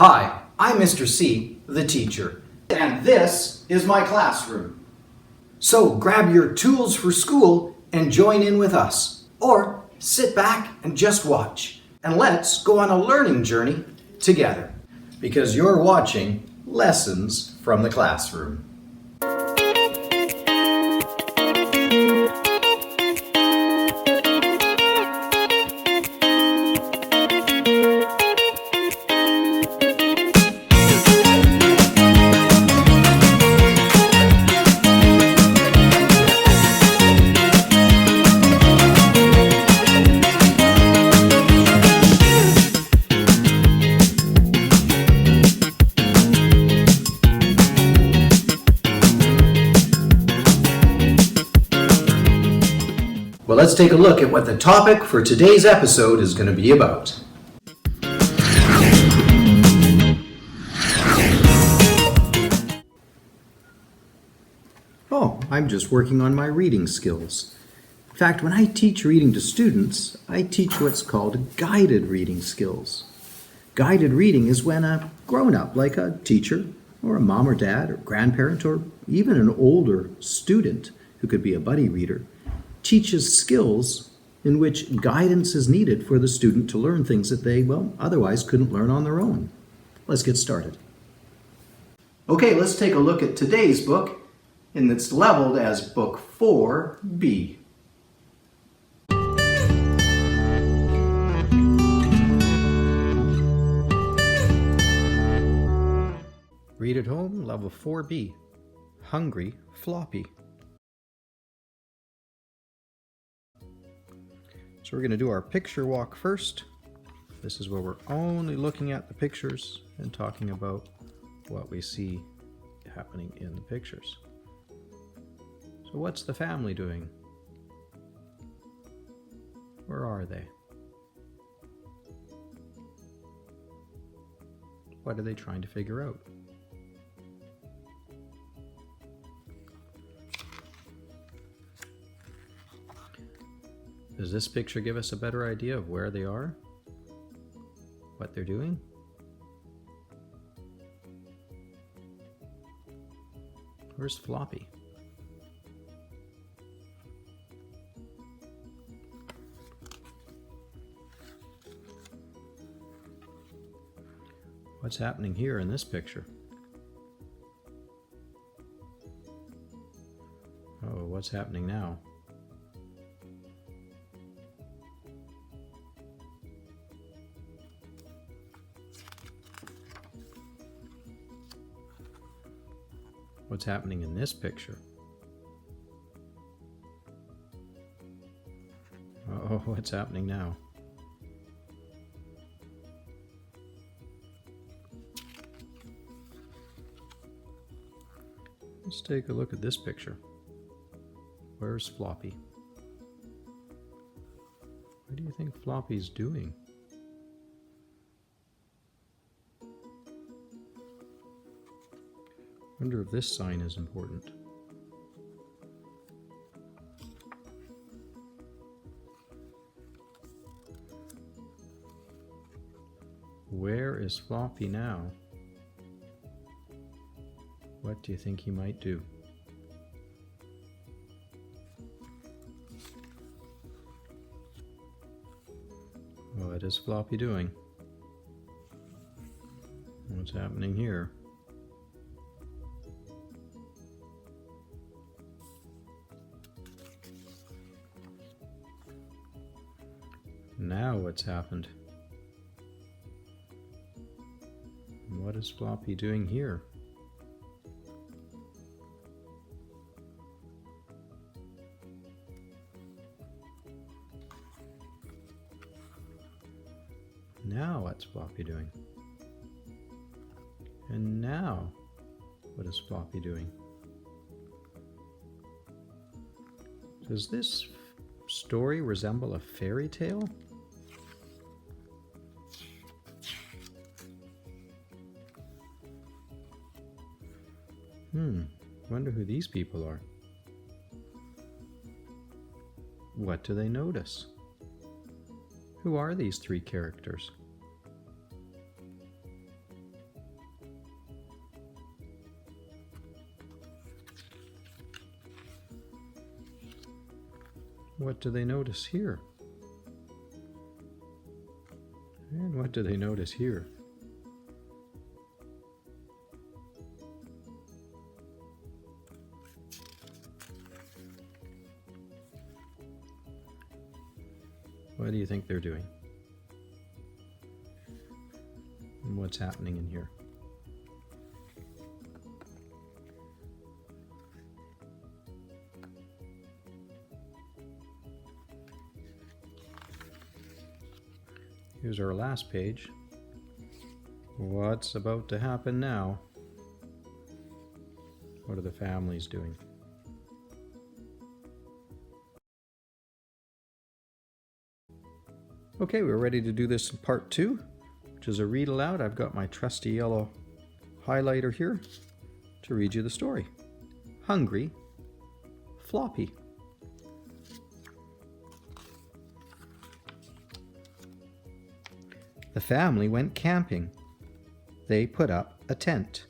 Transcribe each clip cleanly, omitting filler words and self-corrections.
Hi, I'm Mr. C, the teacher, and this is my classroom. So grab your tools for school and join in with us, or sit back and just watch, and let's go on a learning journey together, because you're watching Lessons from the Classroom. Well, let's take a look at what the topic for today's episode is going to be about. Oh, I'm just working on my reading skills. In fact, when I teach reading to students, I teach what's called guided reading skills. Guided reading is when a grown-up, like a teacher, or a mom or dad, or grandparent, or even an older student, who could be a buddy reader, teaches skills in which guidance is needed for the student to learn things that they, otherwise couldn't learn on their own. Let's get started. Okay, let's take a look at today's book, and it's labeled as Book 4B. Read at Home, Level 4B. Hungry Floppy. So we're going to do our picture walk first. This is where we're only looking at the pictures and talking about what we see happening in the pictures. So what's the family doing? Where are they? What are they trying to figure out? Does this picture give us a better idea of where they are? What they're doing? Where's Floppy? What's happening here in this picture? Oh, what's happening now? What's happening in this picture? Oh, what's happening now? Let's take a look at this picture. Where's Floppy? What do you think Floppy's doing? I wonder if this sign is important. Where is Floppy now? What do you think he might do? What is Floppy doing? What's happening here? Now what's happened? What is Floppy doing here? Now what's Floppy doing? And now what is Floppy doing? Does this story resemble a fairy tale? Wonder who these people are. What do they notice? Who are these three characters? What do they notice here? And what do they notice here? What do you think they're doing? And what's happening in here? Here's our last page. What's about to happen now? What are the families doing? Okay, we're ready to do this in part 2, which is a read aloud. I've got my trusty yellow highlighter here to read you the story. Hungry Floppy. The family went camping. They put up a tent.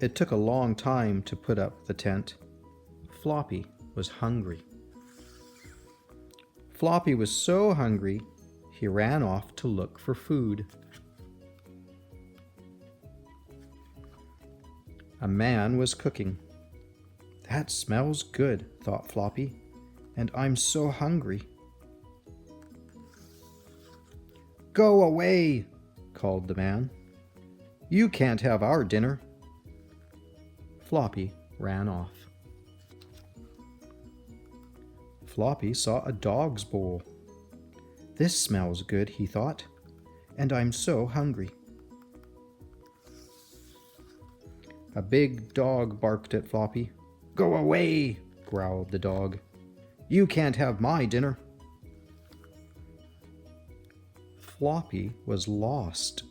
It took a long time to put up the tent. Floppy was hungry. Floppy was so hungry, he ran off to look for food. A man was cooking. That smells good, thought Floppy, and I'm so hungry. Go away, called the man. You can't have our dinner. Floppy ran off. Floppy saw a dog's bowl. This smells good, he thought, and I'm so hungry. A big dog barked at Floppy. Go away, growled the dog. You can't have my dinner. Floppy was lost.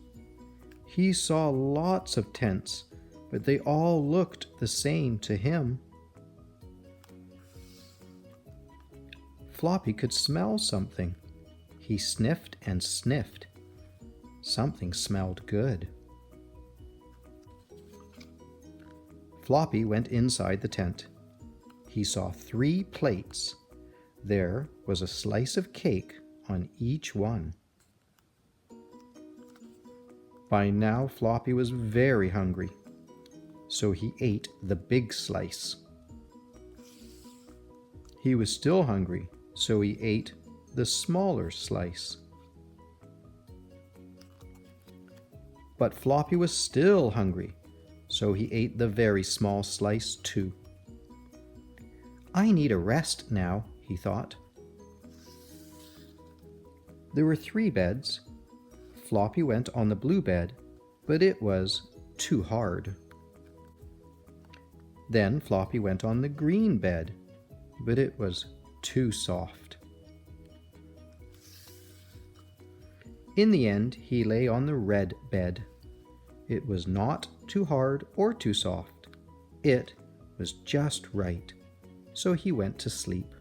He saw lots of tents, but they all looked the same to him. Floppy could smell something. He sniffed and sniffed. Something smelled good. Floppy went inside the tent. He saw 3 plates. There was a slice of cake on each one. By now, Floppy was very hungry, so he ate the big slice. He was still hungry, so he ate the smaller slice. But Floppy was still hungry, so he ate the very small slice too. I need a rest now, he thought. There were 3 beds. Floppy went on the blue bed, but it was too hard. Then Floppy went on the green bed, but it was too soft. In the end, he lay on the red bed. It was not too hard or too soft. It was just right, so he went to sleep.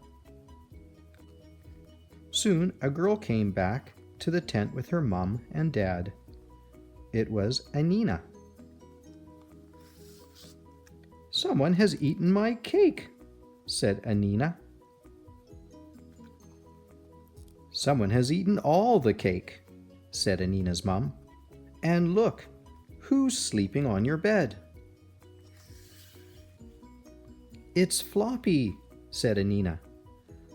Soon a girl came back to the tent with her mum and dad. It was Anina. Someone has eaten my cake, said Anina. Someone has eaten all the cake, said Anina's mum. And look, who's sleeping on your bed? It's Floppy, said Anina.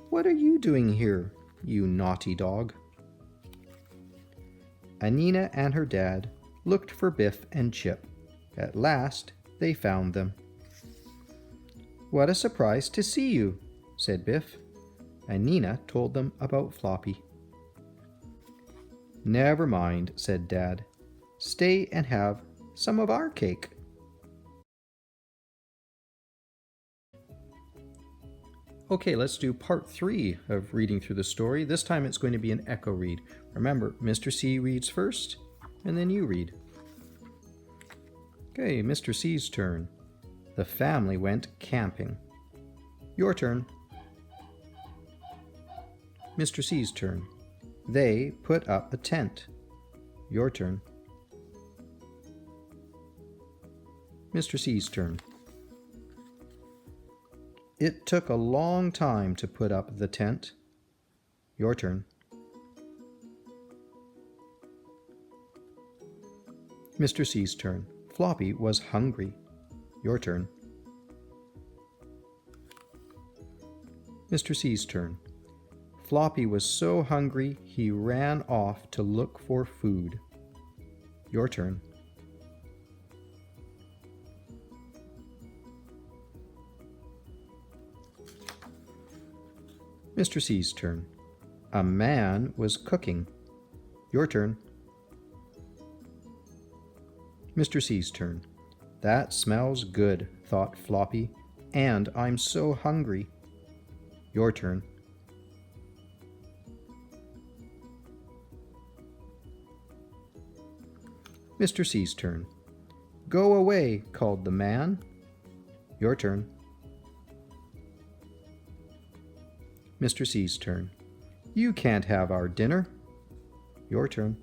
What are you doing here, you naughty dog? Anina and her dad looked for Biff and Chip. At last, they found them. What a surprise to see you, said Biff. Anina told them about Floppy. Never mind, said Dad. Stay and have some of our cake. Okay, let's do part 3 of reading through the story. This time it's going to be an echo read. Remember, Mr. C reads first, and then you read. Okay, Mr. C's turn. The family went camping. Your turn. Mr. C's turn. They put up a tent. Your turn. Mr. C's turn. It took a long time to put up the tent. Your turn. Mr. C's turn. Floppy was hungry. Your turn. Mr. C's turn. Floppy was so hungry he ran off to look for food. Your turn. Mr. C's turn. A man was cooking. Your turn. Mr. C's turn. That smells good, thought Floppy, and I'm so hungry. Your turn. Mr. C's turn. Go away, called the man. Your turn. Mr. C's turn. You can't have our dinner. Your turn.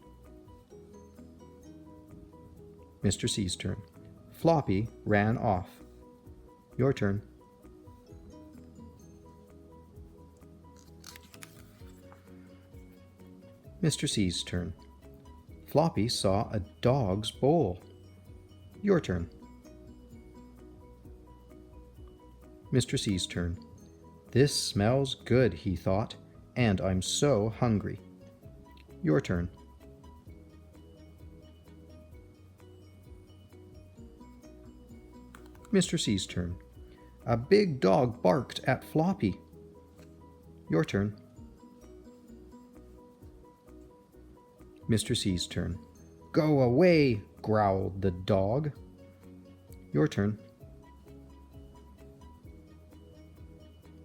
Mr. C's turn. Floppy ran off. Your turn. Mr. C's turn. Floppy saw a dog's bowl. Your turn. Mr. C's turn. This smells good, he thought, and I'm so hungry. Your turn. Mr. C's turn. A big dog barked at Floppy. Your turn. Mr. C's turn. Go away, growled the dog. Your turn.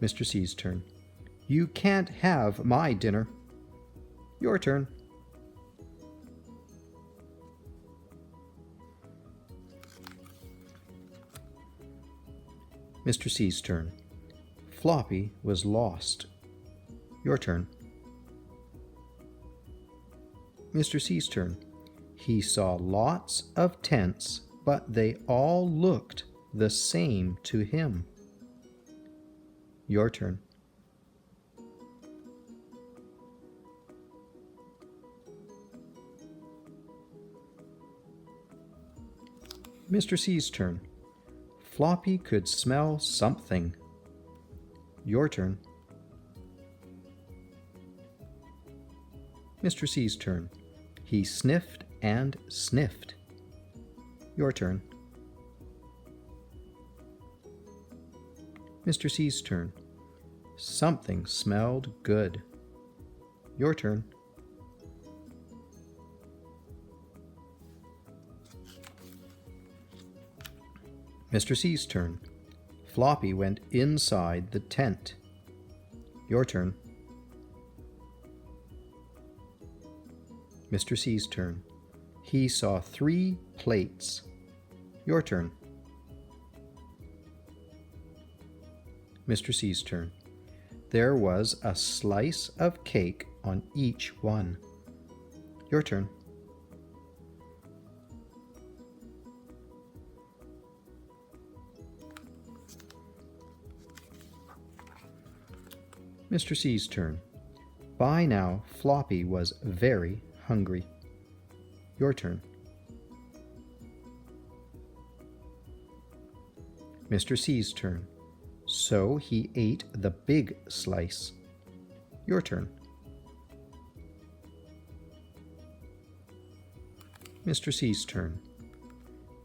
Mr. C's turn. You can't have my dinner. Your turn. Mr. C's turn. Floppy was lost. Your turn. Mr. C's turn. He saw lots of tents, but they all looked the same to him. Your turn. Mr. C's turn. Floppy could smell something. Your turn. Mr. C's turn. He sniffed and sniffed. Your turn. Mr. C's turn. Something smelled good. Your turn. Mr. C's turn. Floppy went inside the tent. Your turn. Mr. C's turn. He saw 3 plates. Your turn. Mr. C's turn. There was a slice of cake on each one. Your turn. Mr. C's turn. By now, Floppy was very hungry. Your turn. Mr. C's turn. So he ate the big slice. Your turn. Mr. C's turn.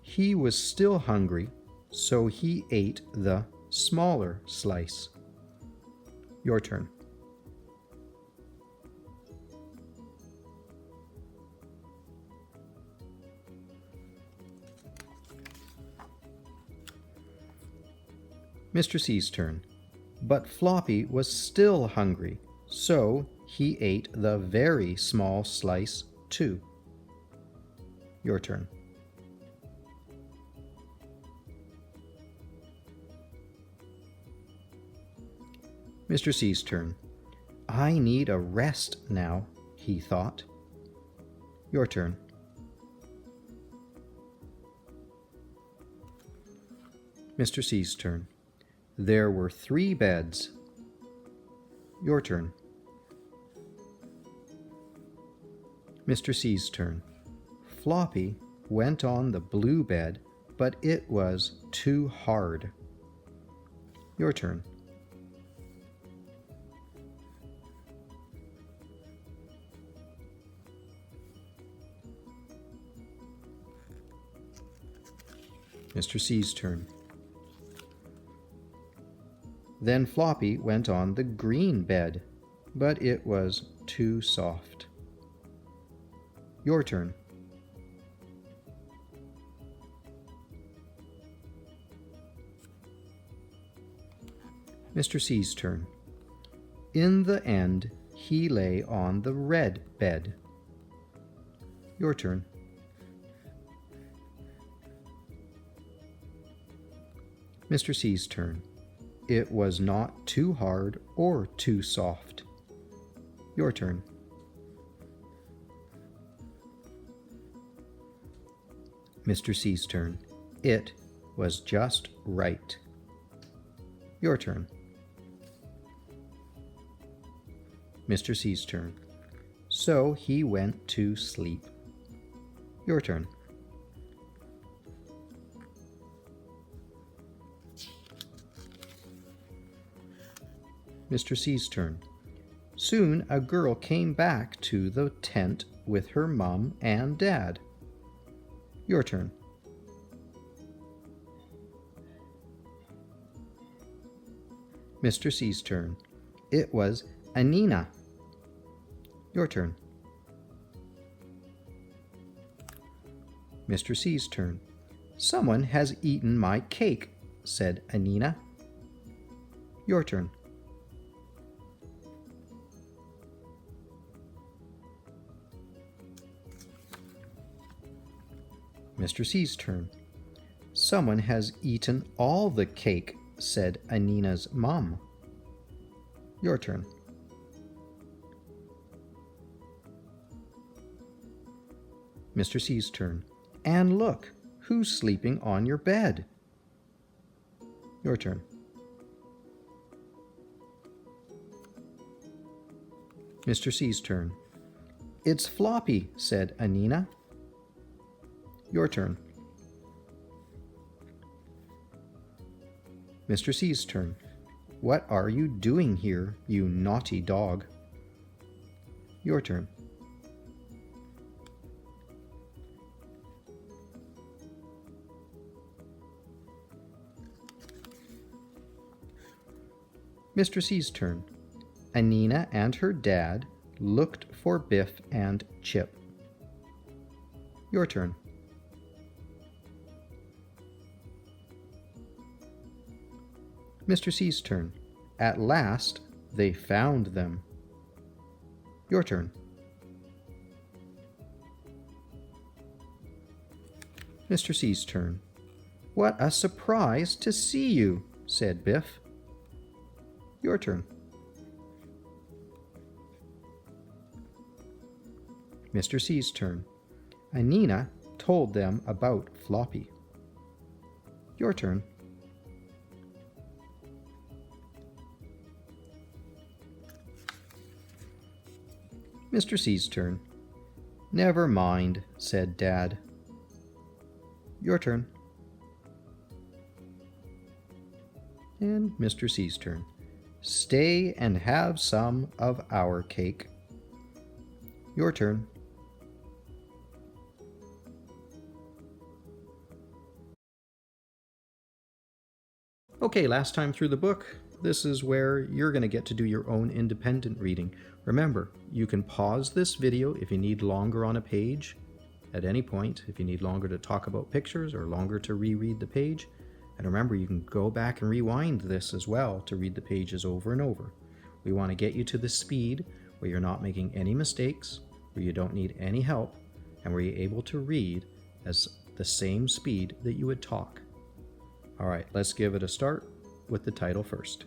He was still hungry, so he ate the smaller slice. Your turn. Mr. C's turn. But Floppy was still hungry, so he ate the very small slice too. Your turn. Mr. C's turn. I need a rest now, he thought. Your turn. Mr. C's turn. There were 3 beds. Your turn. Mr. C's turn. Floppy went on the blue bed, but it was too hard. Your turn. Mr. C's turn. Then Floppy went on the green bed, but it was too soft. Your turn. Mr. C's turn. In the end, he lay on the red bed. Your turn. Mr. C's turn. It was not too hard or too soft. Your turn. Mr. C's turn. It was just right. Your turn. Mr. C's turn. So he went to sleep. Your turn. Mr. C's turn. Soon a girl came back to the tent with her mom and dad. Your turn. Mr. C's turn. It was Anina. Your turn. Mr. C's turn. Someone has eaten my cake, said Anina. Your turn. Mr. C's turn. Someone has eaten all the cake, said Anina's mom. Your turn. Mr. C's turn. And look, who's sleeping on your bed? Your turn. Mr. C's turn. It's Floppy, said Anina. Your turn. Mr. C's turn. What are you doing here, you naughty dog? Your turn. Mr. C's turn. Anina and her dad looked for Biff and Chip. Your turn. Mr. C's turn. At last, they found them. Your turn. Mr. C's turn. What a surprise to see you, said Biff. Your turn. Mr. C's turn. Anina told them about Floppy. Your turn. Mr. C's turn. Never mind, said Dad. Your turn. And Mr. C's turn. Stay and have some of our cake. Your turn. Okay, last time through the book, this is where you're going to get to do your own independent reading. Remember, you can pause this video if you need longer on a page at any point, if you need longer to talk about pictures or longer to reread the page. And remember, you can go back and rewind this as well to read the pages over and over. We want to get you to the speed where you're not making any mistakes, where you don't need any help, and where you're able to read as the same speed that you would talk. All right, let's give it a start with the title first.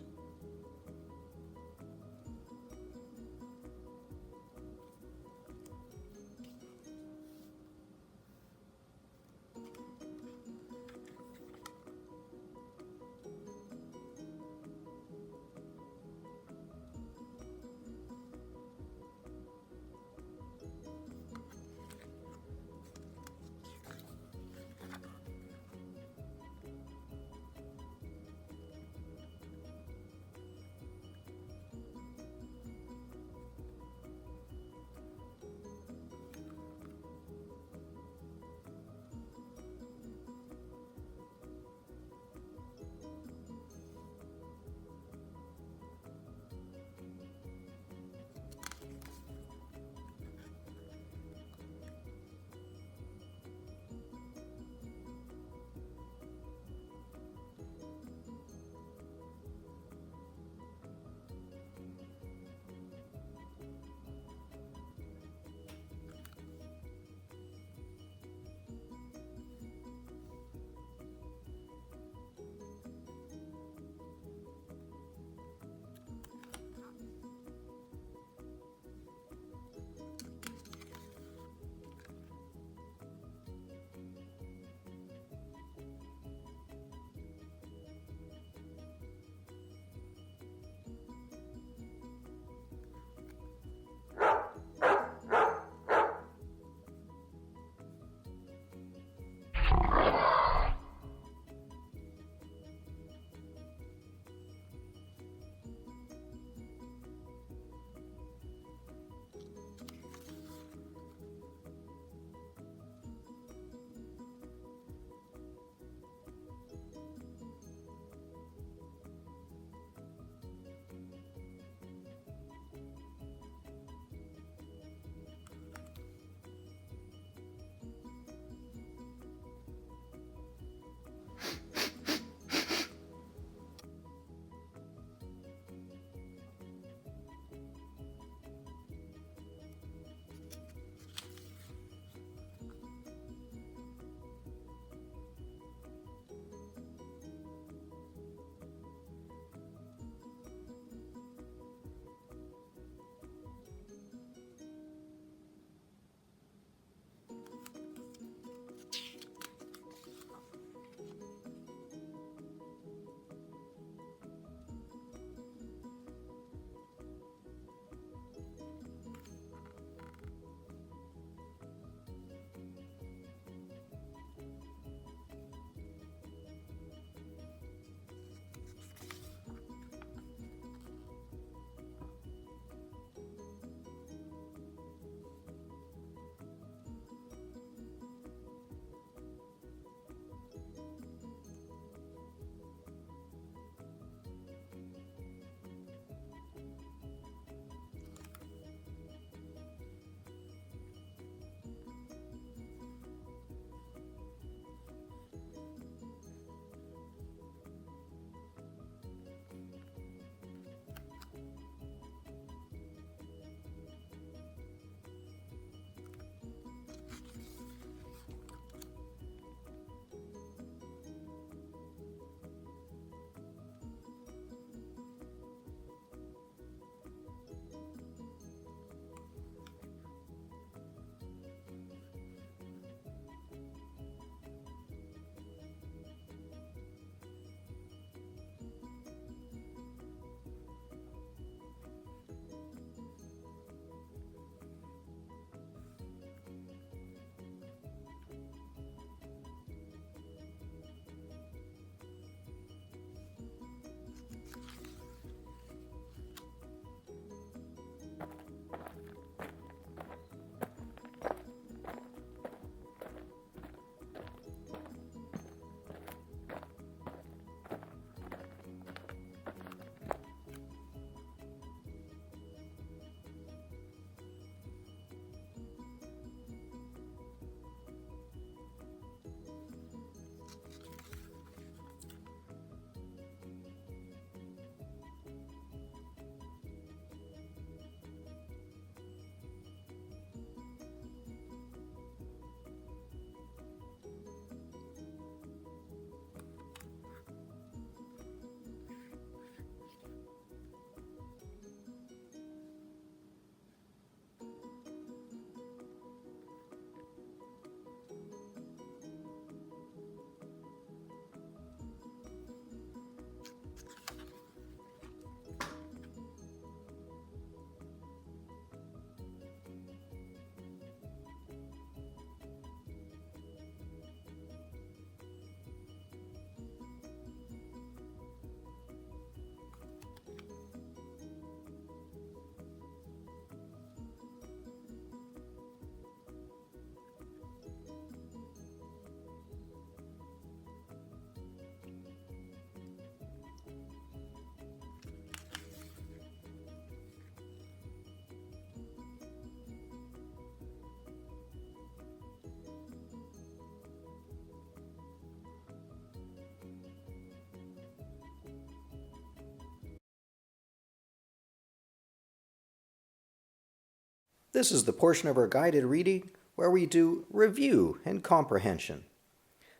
This is the portion of our guided reading where we do review and comprehension.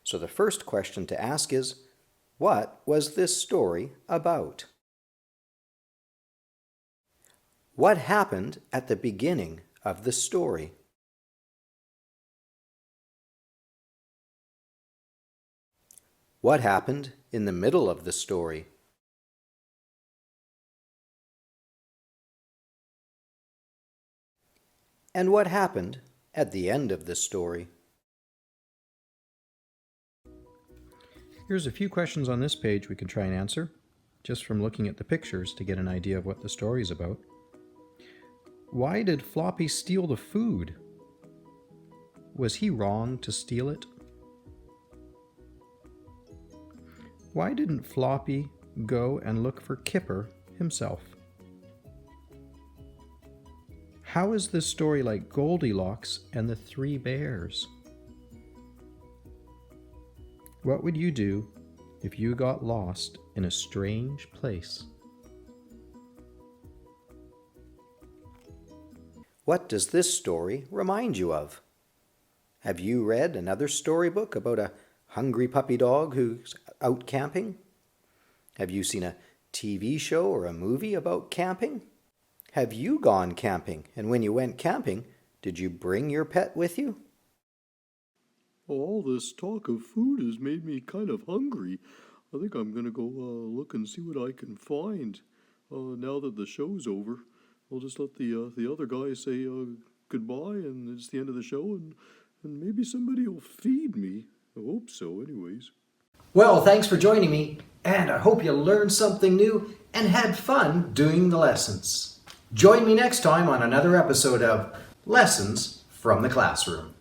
So the first question to ask is, what was this story about? What happened at the beginning of the story? What happened in the middle of the story? And what happened at the end of the story? Here's a few questions on this page we can try and answer, just from looking at the pictures to get an idea of what the story is about. Why did Floppy steal the food? Was he wrong to steal it? Why didn't Floppy go and look for Kipper himself? How is this story like Goldilocks and the Three Bears? What would you do if you got lost in a strange place? What does this story remind you of? Have you read another storybook about a hungry puppy dog who's out camping? Have you seen a TV show or a movie about camping? Have you gone camping? And when you went camping, did you bring your pet with you? All this talk of food has made me kind of hungry. I think I'm going to go look and see what I can find. Now that the show's over, I'll just let the other guy say goodbye, and it's the end of the show, and maybe somebody will feed me. I hope so, anyways. Well, thanks for joining me, and I hope you learned something new and had fun doing the lessons. Join me next time on another episode of Lessons from the Classroom.